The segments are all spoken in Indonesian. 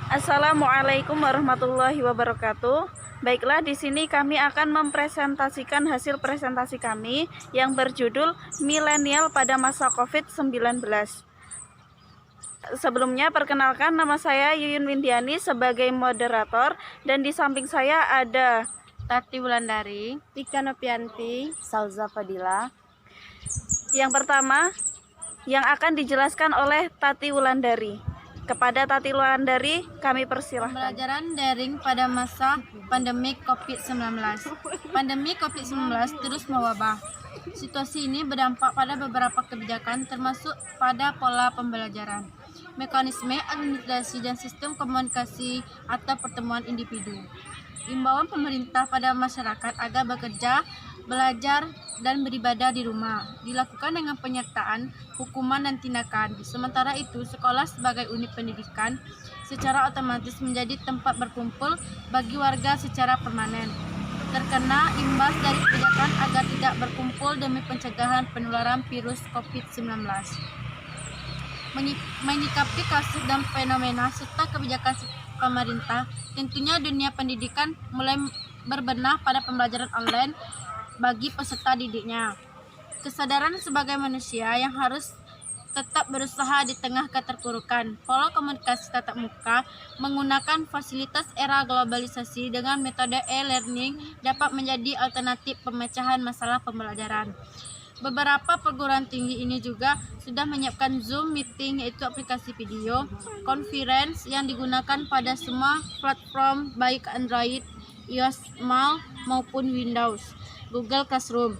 Assalamualaikum warahmatullahi wabarakatuh. Baiklah, di sini kami akan mempresentasikan hasil presentasi kami yang berjudul Milenial pada masa COVID-19. Sebelumnya, perkenalkan, nama saya Yuyun Windiani sebagai moderator, dan di samping saya ada Tati Wulandari, Tika Novianti, Salza Fadila. Yang pertama yang akan dijelaskan oleh Tati Wulandari. Kepada Tati Wulandari kami persilahkan. Pembelajaran daring pada masa pandemi COVID-19. Pandemi COVID-19 terus mewabah. Situasi ini berdampak pada beberapa kebijakan termasuk pada pola pembelajaran, mekanisme administrasi dan sistem komunikasi atau pertemuan individu. Imbauan pemerintah pada masyarakat agar bekerja, belajar, dan beribadah di rumah dilakukan dengan penyertaan hukuman dan tindakan. Sementara itu, sekolah sebagai unit pendidikan secara otomatis menjadi tempat berkumpul bagi warga secara permanen, terkena imbas dari kebijakan agar tidak berkumpul demi pencegahan penularan virus COVID-19. Menyikapi kasus dan fenomena serta kebijakan pemerintah, tentunya dunia pendidikan mulai berbenah pada pembelajaran online bagi peserta didiknya. Kesadaran sebagai manusia yang harus tetap berusaha di tengah keterpurukan pola komunikasi tatap muka menggunakan fasilitas era globalisasi dengan metode e-learning dapat menjadi alternatif pemecahan masalah pembelajaran. Beberapa perguruan tinggi ini juga sudah menyiapkan Zoom Meeting, yaitu aplikasi video conference yang digunakan pada semua platform baik Android, iOS, maupun Windows, Google Classroom.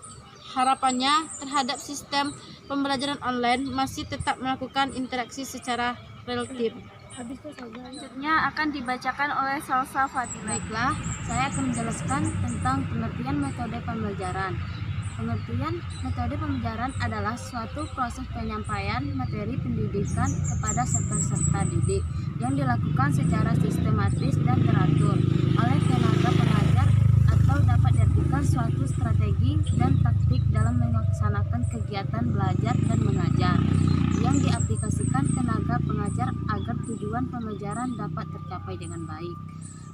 Harapannya terhadap sistem pembelajaran online masih tetap melakukan interaksi secara relatif. Selanjutnya akan dibacakan oleh Salsa Fadila. Baiklah, saya akan menjelaskan tentang pengertian metode pembelajaran. Pengertian metode pembelajaran adalah suatu proses penyampaian materi pendidikan kepada peserta didik yang dilakukan secara sistematis dan teratur oleh tenaga pengajar, atau dapat diartikan suatu strategi dan taktik dalam melaksanakan kegiatan belajar dan mengajar yang diaplikasikan tenaga pengajar agar tujuan pembelajaran dapat tercapai dengan baik.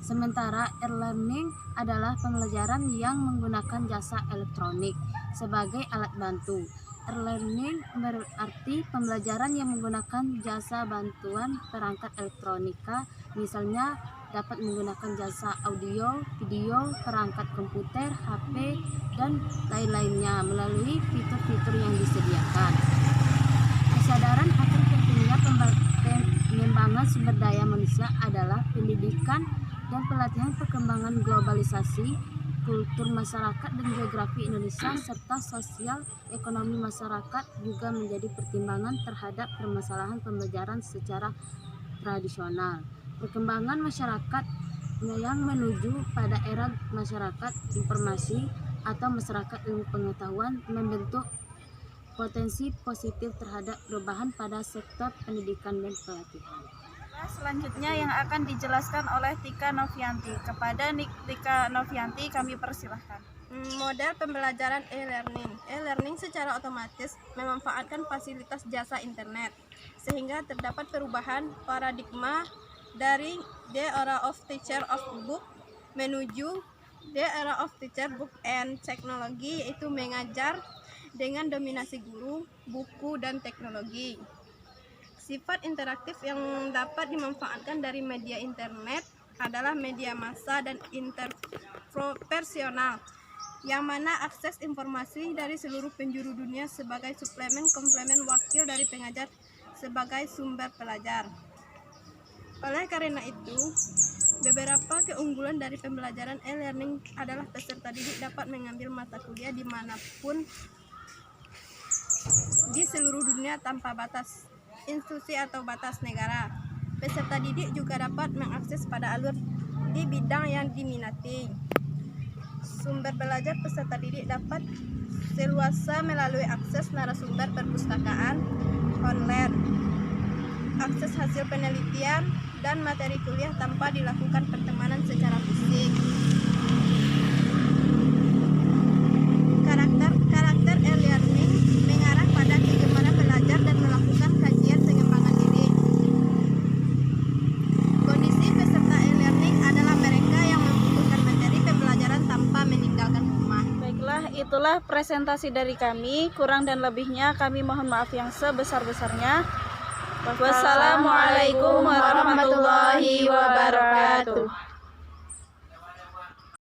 Sementara e-learning adalah pembelajaran yang menggunakan jasa elektronik sebagai alat bantu. E-learning berarti pembelajaran yang menggunakan jasa bantuan perangkat elektronika, misalnya dapat menggunakan jasa audio, video, perangkat komputer, HP, dan lain-lainnya melalui fitur-fitur yang disediakan. Kesadaran akan pentingnya pengembangan sumber daya manusia adalah pendidikan dan pelatihan perkembangan globalisasi, kultur masyarakat dan geografi Indonesia, serta sosial ekonomi masyarakat juga menjadi pertimbangan terhadap permasalahan pembelajaran secara tradisional. Perkembangan masyarakat yang menuju pada era masyarakat informasi atau masyarakat ilmu pengetahuan membentuk potensi positif terhadap perubahan pada sektor pendidikan dan pelatihan. Selanjutnya yang akan dijelaskan oleh Tika Novianti. Kepada Tika Novianti kami persilahkan. Model pembelajaran e-learning. E-learning secara otomatis memanfaatkan fasilitas jasa internet, sehingga terdapat perubahan paradigma dari the era of teacher of book menuju the era of teacher book and technology, yaitu mengajar dengan dominasi guru, buku, dan teknologi. Sifat interaktif yang dapat dimanfaatkan dari media internet adalah media massa dan interpersonal, yang mana akses informasi dari seluruh penjuru dunia sebagai suplemen komplemen wakil dari pengajar sebagai sumber pelajar. Oleh karena itu, beberapa keunggulan dari pembelajaran e-learning adalah peserta didik dapat mengambil mata kuliah dimanapun di seluruh dunia tanpa batas institusi atau batas negara. Peserta didik juga dapat mengakses pada alur di bidang yang diminati. Sumber belajar peserta didik dapat seluasa melalui akses narasumber perpustakaan online, akses hasil penelitian, dan materi kuliah tanpa dilakukan pertemanan secara fisik. Karakter e-learning mengarah pada kegemaran belajar dan melakukan kajian pengembangan diri. Kondisi itulah presentasi dari kami. Kurang dan lebihnya kami mohon maaf yang sebesar-besarnya. Wassalamualaikum